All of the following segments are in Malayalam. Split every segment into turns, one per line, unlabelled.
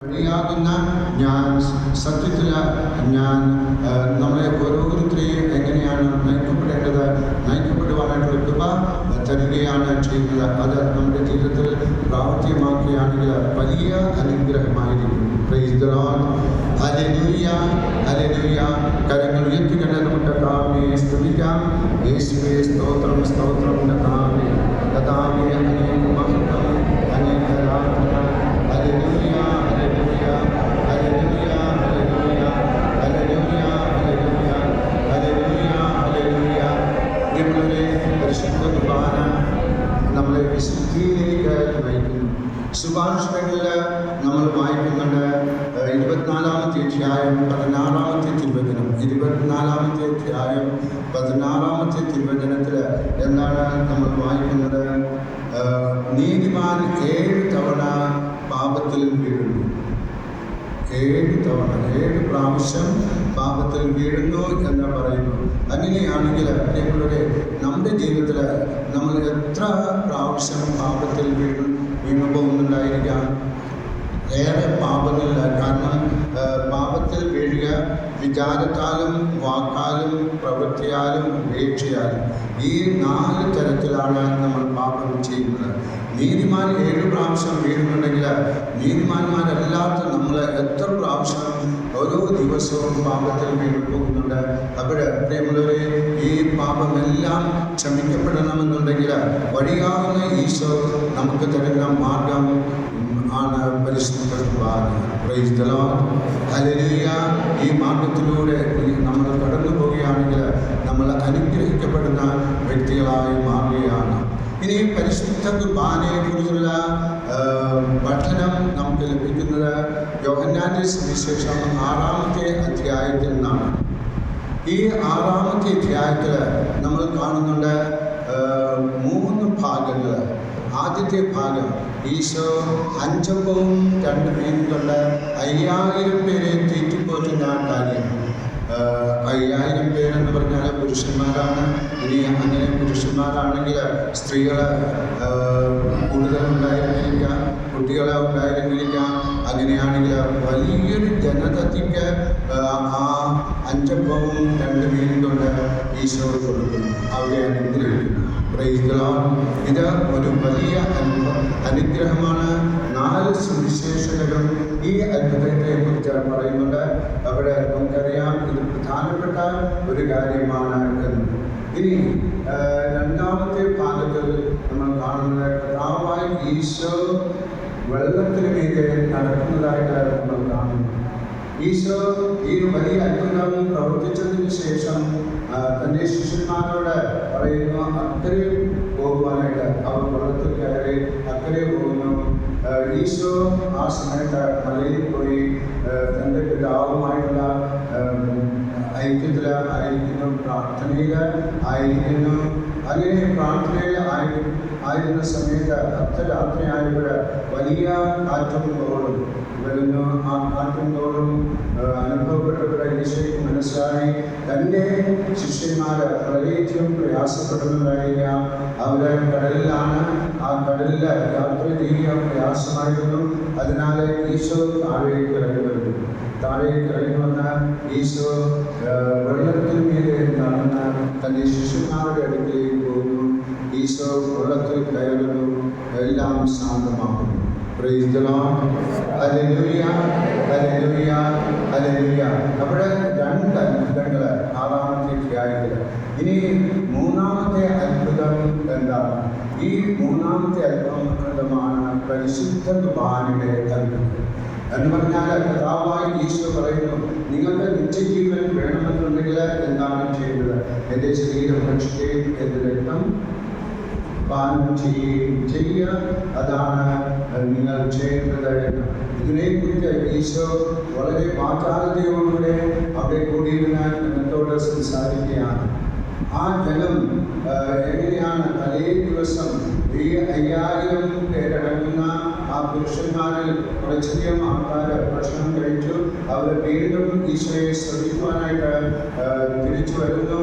വഴിയാകുന്ന ഞാൻ സത്യത്തിൽ ഞാൻ നമ്മളെ ഓരോരുത്തരെയും എങ്ങനെയാണ് നയിക്കപ്പെടേണ്ടത്, നയിക്കപ്പെടുവാനായിട്ടുള്ള കൃപ തരികയാണ് ചെയ്യുന്നത്. അത് നമ്മുടെ ജീവിതത്തിൽ പ്രാവർത്തികമാക്കുകയാണെങ്കിൽ വലിയ അനുഗ്രഹമായിരിക്കും. Praise the lord. Hallelujah, hallelujah. കരങ്ങൾ ഉയർത്തിക്കൊണ്ട് നമുക്ക് കർത്താവിനെ സ്തുതിക്കാം. യേശുവേ സ്തോത്രം, സ്തോത്രം കർത്താവേ. കർത്താവേ അങ്ങേക്ക് മഹത്വം, അങ്ങേക്ക് ആരാധന. Hallelujah, hallelujah, hallelujah, hallelujah, hallelujah, hallelujah, hallelujah, hallelujah. പ്രിയമുള്ളവരെ, പരിശുദ്ധ കുർബാന നമ്മളെ വിശുദ്ധിയിലേക്ക് നയിക്കുന്നു. സുഭാഷിതങ്ങളിൽ നമ്മൾ വായിക്കുന്നുണ്ട് 24-ാമത്തെ അധ്യായം 16-ാമത്തെ തിരുവചനം. 24-ാമത്തെ അധ്യായം 16-ാമത്തെ തിരുവചനത്തിൽ എന്താണ് നമ്മൾ വായിക്കുന്നത്? നീതിമാൻ 7 തവണ പാപത്തിൽ വീഴുന്നു. 7 പ്രാവശ്യം പാപത്തിൽ വീഴുന്നു എന്ന് പറയുന്നു. അങ്ങനെയാണെങ്കിൽ പ്രിയമുള്ളവരെ, നമ്മുടെ ജീവിതത്തിൽ നമ്മൾ എത്ര പ്രാവശ്യം പാപത്തിൽ വീണു പോകുന്നുണ്ടായിരിക്കാം? ഏറെ പാപങ്ങളില്ല. കാരണം പാപത്തിൽ വീഴുക വിചാരത്താലും വാക്കാലും പ്രവൃത്തിയാലും ഉപേക്ഷയാലും, ഈ 4 തരത്തിലാണ് നമ്മൾ പാപം ചെയ്യുന്നത്. നീതിമാൻ 7 പ്രാവശ്യം വീഴുന്നുണ്ടെങ്കിൽ നീതിമാന്മാരല്ലാത്ത നമ്മൾ എത്ര പ്രാവശ്യം ഓരോ ദിവസവും പാപത്തിൽ വീണു പോകുന്നുണ്ട്. അപ്പോൾ പ്രിയമുള്ളവരെ, ഈ പാപമെല്ലാം ക്ഷമിക്കപ്പെടണമെന്നുണ്ടെങ്കിൽ വഴിയാകുന്ന ഈശോ നമുക്ക് തരുന്ന മാർഗം ആണ് പരിശുദ്ധ കുർബാന. Praise the lord. ഹല്ലേലൂയ. ഈ മാർഗത്തിലൂടെ നമ്മൾ കടന്നു പോവുകയാണെങ്കിൽ നമ്മൾ അനുഗ്രഹിക്കപ്പെടുന്ന വ്യക്തികളായി മാറുകയാണ്. ഇനി പരിശുദ്ധ കുർബാനയെക്കുറിച്ചുള്ള പഠനം നമുക്ക് ലഭിക്കുന്നത് യോഹന്നാന്റെ സുവിശേഷം 6-ാമത്തെ അധ്യായത്തിൽ നിന്നാണ്. ഈ 6-ാമത്തെ അധ്യായത്തിൽ നമ്മൾ കാണുന്നുണ്ട് 3 ഭാഗങ്ങൾ. ആദ്യത്തെ ഭാഗം ഈശോ 5 അപ്പവും 2 മീനും കൊണ്ട് 5000 പേരെ തീറ്റിപ്പോറ്റുന്ന കാര്യം. 5000 പേരെന്ന് പറഞ്ഞാൽ പുരുഷന്മാരാണ്. ഇനി അങ്ങനെ പുരുഷന്മാരാണെങ്കിൽ സ്ത്രീകൾ കൂടുതലുണ്ടായിരുന്നിരിക്കാം, കുട്ടികളെ ഉണ്ടായിരുന്നിരിക്കാം. അങ്ങനെയാണെങ്കിൽ വലിയൊരു ജനതയ്ക്ക് ആ 5 അപ്പവും 2 മീനും കൊണ്ട് ഈശോ കൊടുക്കുന്നു, അവരെ അനുഗ്രഹിക്കുന്നു. Price the Lord. ഇത് ഒരു വലിയ അനുഗ്രഹമാണ്. 4 സുവിശേഷകരും ഈ അത്ഭുതത്തെ കുറിച്ച് പറയുന്നുണ്ട്. അവിടെ നമുക്കറിയാം ഇത് പ്രധാനപ്പെട്ട ഒരു കാര്യമാണ് എന്ന്. ഇനി 2-ാമത്തെ ഭാഗത്തിൽ നമ്മൾ കാണുന്നത് കർത്താവായ ഈശോ വെള്ളത്തിന് മീതെ നടക്കുന്നതായിട്ട് നമ്മൾ കാണുന്നു. ഈശോ ഈ വലിയ അത്ഭുതം പ്രവർത്തിച്ചതിന് ശേഷം തൻ്റെ ശിഷ്യന്മാരോട് പറയുന്നു അക്കരെ പോകുവാനായിട്ട്. അവർ വെള്ളത്തിൽ കയറി അക്കരെ പോകുന്നു. ഈശോ ആ സമയത്ത് മലയിൽ പോയി തൻ്റെ പിതാവുമായിട്ടുള്ള ഐക്യത്തിൽ ആയിരിക്കുന്നു, പ്രാർത്ഥനയിൽ ആയിരിക്കുന്നു. അങ്ങനെ പ്രാർത്ഥനയിൽ ആയിരുന്ന സമയത്ത് അർദ്ധരാത്രിയായപ്പോൾ വലിയ കാറ്റും തോടും വരുന്നു. ആ കാറ്റും തോടും അനുഭവപ്പെട്ടപ്പോൾ ഈശോയ്ക്ക് മനസ്സിലായി തൻ്റെ ശിഷ്യന്മാർ വളരെയധികം പ്രയാസപ്പെടുന്നതായിരിക്കാം. അവർ കടലിലാണ്. ആ കടലിൽ യാത്ര ചെയ്യുക പ്രയാസമായിരുന്നു. അതിനാൽ ഈശോ താഴേക്ക് ഇറങ്ങി വരുന്നു. താഴേക്ക് ഇറങ്ങി വന്ന ഈശോ വെള്ളത്തിന് മീതെ നടന്ന് തൻ്റെ ശിഷ്യന്മാരുടെ അടുത്തേക്ക് പോകുന്നു. ഈശോ വെള്ളത്തിൽ കയറുന്നു, എല്ലാം ശാന്തമാകുന്നു. Praise the lord. Hallelujah, hallelujah, hallelujah. അവിടെ 2 അത്ഭുതങ്ങൾ 6-ാമത്തെ അധ്യായത്തിൽ. ഇനി 3-ാമത്തെ അത്ഭുതം എന്താണ്? ഈ 3-ാമത്തെ അത്ഭുതമാണ് പരിശുദ്ധ കുർബാനയുടെ അത്ഭുതം. എന്ന് പറഞ്ഞാൽ കർത്താവായ ഈശോ പറയുന്നു, നിങ്ങൾക്ക് നിത്യജീവൻ വേണമെന്നുണ്ടെങ്കിൽ എന്താണ് ചെയ്യേണ്ടത്? എൻ്റെ ശരീരം ഭക്ഷിക്കുകയും എൻ്റെ രക്തം പാനം ചെയ്യുക, അതാണ് നിങ്ങൾ ചെയ്യേണ്ടത് എന്ന്. ഇതിനെക്കുറിച്ച് ഈശോ വളരെ വാചാലതയോടുകൂടെ അവിടെ കൂടിയിരുന്ന ജനത്തോട് സംസാരിക്കുകയാണ്. ആ ജനം എങ്ങനെയാണ് തലേ ദിവസം ഈ 5000 പേരടങ്ങുന്ന ആ പുരുഷന്മാരിൽ കുറച്ചധികം ആൾക്കാർ ഭക്ഷണം കഴിച്ചു. അവർ വീണ്ടും ഈശോയെ ശ്രദ്ധിക്കുവാനായിട്ട് തിരിച്ചു വരുന്നു.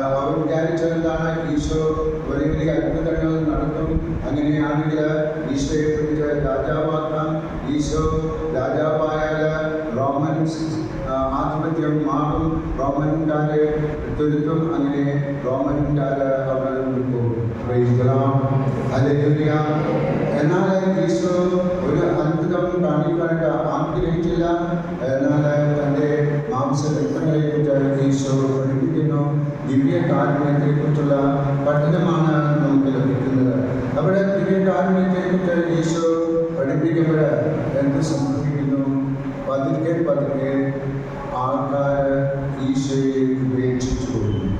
അവർ വിചാരിച്ചതെന്താണ്? ഈശോ വലിയ വലിയ അത്ഭുതങ്ങൾ നടത്തും, അങ്ങനെയാണെങ്കിൽ ഈശോയെ പിടിച്ച് രാജാവാക്കാം, ഈശോ രാജാവായാൽ റോമൻസ് ആധിപത്യം മാറും, റോമൻകാരെ തുരുത്തും, അങ്ങനെ റോമൻകാർ അവിടെ പോകും. ഹല്ലേലൂയ. എന്നാൽ ഈശോ ഒരു അത്ഭുതം കാണിക്കാനായിട്ട് ആഗ്രഹിച്ചില്ല. എന്നാൽ തൻ്റെ മാംസരക്തങ്ങളെക്കുറിച്ച് ഈശോ പഠിപ്പിക്കുന്നു. ദിവ്യകാരുണ്യത്തെക്കുറിച്ചുള്ള പഠനമാണ് നമുക്ക് ലഭിക്കുന്നത്. അവിടെ ദിവ്യകാരുണ്യത്തെക്കുറിച്ച് ഈശോ പഠിപ്പിക്കുമ്പോൾ എന്ത് സംഭവിക്കുന്നു? പതുക്കെ ആൾക്കാർ ഈശോയെ ഉപേക്ഷിച്ചു പോകുന്നു.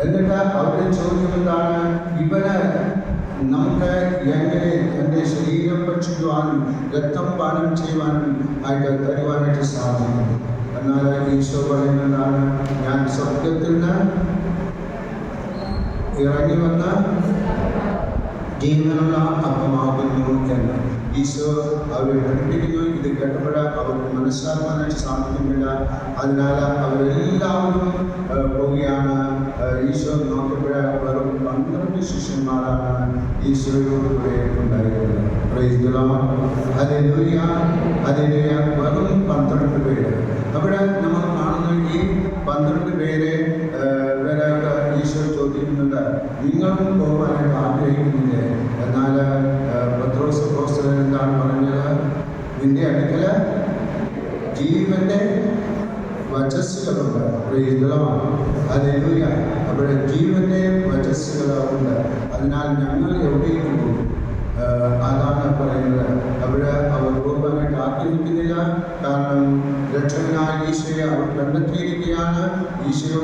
എന്നിട്ട് അവരുടെ ചോദ്യം എന്താണ്? ഇവന് നമുക്ക് എങ്ങനെ തൻ്റെ ശരീരം ഭക്ഷിക്കുവാനും രക്തം പാനം ചെയ്യുവാനും ആയിട്ട് തരുവാനായിട്ട് സാധിക്കും? എന്നാൽ ഈശോ പറയുന്നതാണ്, ഞാൻ സ്വർഗത്തിൽ നിന്ന് ഇറങ്ങി വന്ന ജീവനുള്ള അപ്പമാകുന്നു എന്ന് ഈശോ അവരെ പഠിപ്പിക്കുന്നു. ഇത് കേട്ടപ്പോൾ അവർക്ക് മനസ്സിലാക്കാനായിട്ട് സാധിക്കുന്നില്ല. അതിനാൽ അവരെല്ലാവരും പോവുകയാണ്. ഈശോ നോക്കിയപ്പോൾ വെറും 12 ശിഷ്യന്മാരാണ് ഈശോയോട് കൂടെ ഉണ്ടായിരുന്നത്. Hallelujah, hallelujah. വെറും 12 പേര്. അവിടെ നമ്മൾ കാണുന്ന ഈ 12 പേരെ ഈശോ ചോദിക്കുന്നുണ്ട്, നിങ്ങളും പോകാനായിട്ട് ആഗ്രഹിക്കുന്നില്ലേ? എന്നാൽ പത്രോസ് അപ്പോസ്തലൻ എന്താണ് പറഞ്ഞത്? നിന്റെ അടുക്കൽ ജീവന്റെ വചസ്സുകളുണ്ട്. ഹല്ലേലൂയ. അവിടെ ജീവന്റെ വചസ്സുകളുണ്ട്. അതിനാൽ ഞങ്ങൾ എവിടേക്ക് പോകും? അതാണ് പറയുന്നത്. അവിടെ അവർ പോകാനായിട്ട് ആഗ്രഹിക്കുന്നില്ല. കാരണം രക്ഷകനായ ഈശോയെ അവർ കണ്ടെത്തിയിരിക്കുകയാണ്. ഈശോ